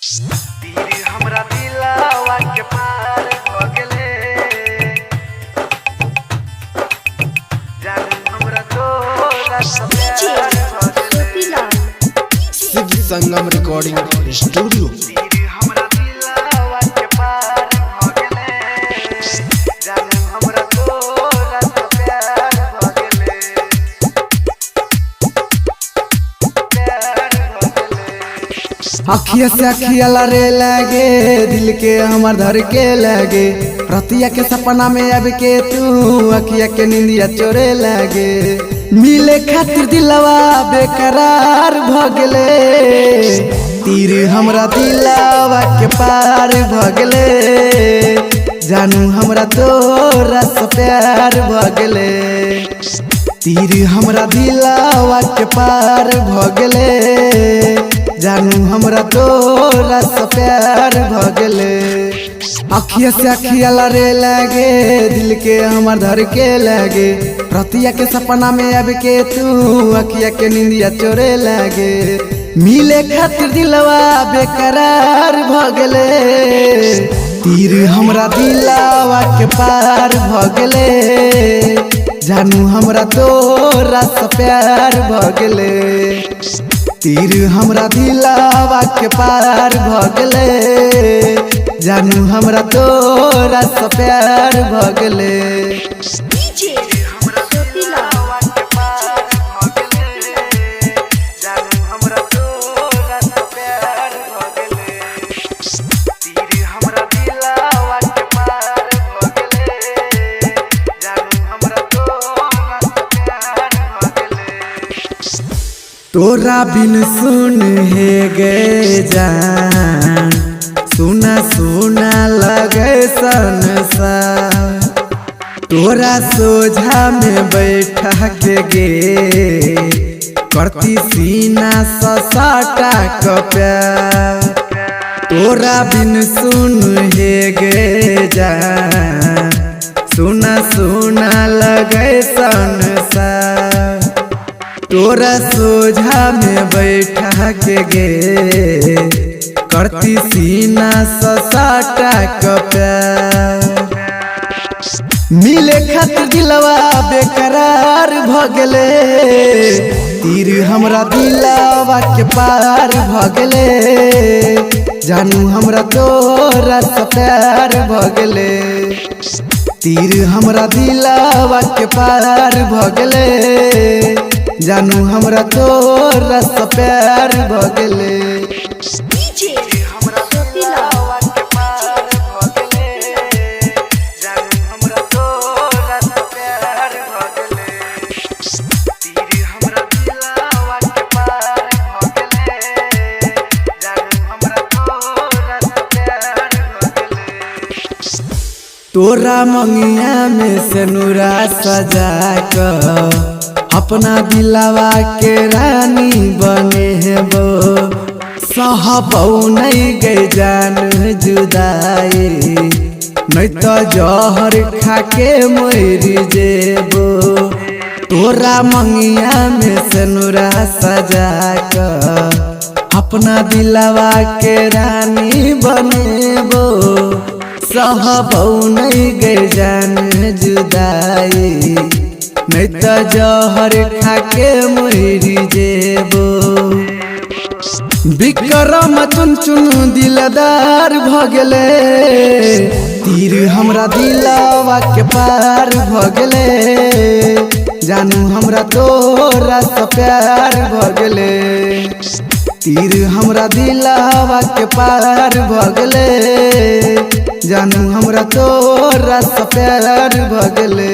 तीर हमरा दिलवा के पार हो गेले, जानू हमरा तोरा से प्यार हो गेले। शिव संगम रिकॉर्डिंग स्टूडियो। तीर हमरा दिलवा के पार हो गेले, जानू हमरा तोरा से प्यार हो गेले, प्यार हो गेले। अखिया से अखिया लड़े लगे, दिल के हमार धर के लगे, रतिया के सपना में अब के तू अखिया के नींदिया चोरे लगे। मिले खातिर दिलवा बेकरार भ गेले, तीर हमरा दिलवा के पार भ गेले, जानू हमरा तोरा से प्यार भ गेले। तीर हमरा दिलवा के पार भ गेले, जानू हमरा तोरा से प्यार भ गेले। अखिया से अखिया लड़े लगे, दिल के हमार धर के लगे, रतिया के सपना में अब के तू अखिया के नींदिया चोरे लगे। मिले खातिर दिलवा बेकरार भ गेले, तीर हमरा दिलवा के पार भ गेले, जानू हमरा तोरा से प्यार भ गेले। तीर हमरा दिलवा के पार भ गेले, जानू हमरा तोरा से प्यार भ गेले। हमरा दिलवा के पार हो गेले, जानू हमरा तोरा से प्यार हो गेले। तीर हमरा दिलवा के पार हो गेले, जानू हमरा तोरा से प्यार हो गेले। तोरा बिन सुन हे गए जान, सुना सुना लगे संसार, तोरा सोझा में बैठा के गे करती सीना ससाटा क प्यार। तोरा बिन सुन हे गे जान, सुना सुना लगे संसार, तोरा सोझा में बैठा के गे करती सीना ससाटा क प्यार। मिले खातिर दिलवा बेकरार भ गेले, तीर हमरा दिलवा के पार भ गेले, जानू हमरा तोरा से प्यार भ गेले। तीर हमरा दिलवा के पार भ गेले, जानू हमरा तोरा से प्यार भ गेले। हमरा दिलवा के पार हो गेले, जानू हमरा तोरा से प्यार हो गेले। तीर हमरा दिलवा के पार हो गेले, जानू हमरा तोरा से प्यार हो गेले। तोरा मंगिया में सनुरा सजा कर अपना दिलवा के रानी बने बो, सहबौ नहीं गए जान जुदाई, नहीं तो जहर खा के मर जेबो। तोरा मंगिया में सनुरा सजा कर अपना दिलवा के रानी बनेबो, सहबौ नहीं गए जान जुदाई, नहीं तो जहर खा के मर जेबो। विक्रम चुन चुन दिलदार भ गेले, तीर हमरा दिलवा के पार भ गेले, जानू हमरा तोरा से प्यार भ गेले। तीर हमरा दिलवा के पार भ गेले, जानू हमरा तोरा से प्यार भ गेले।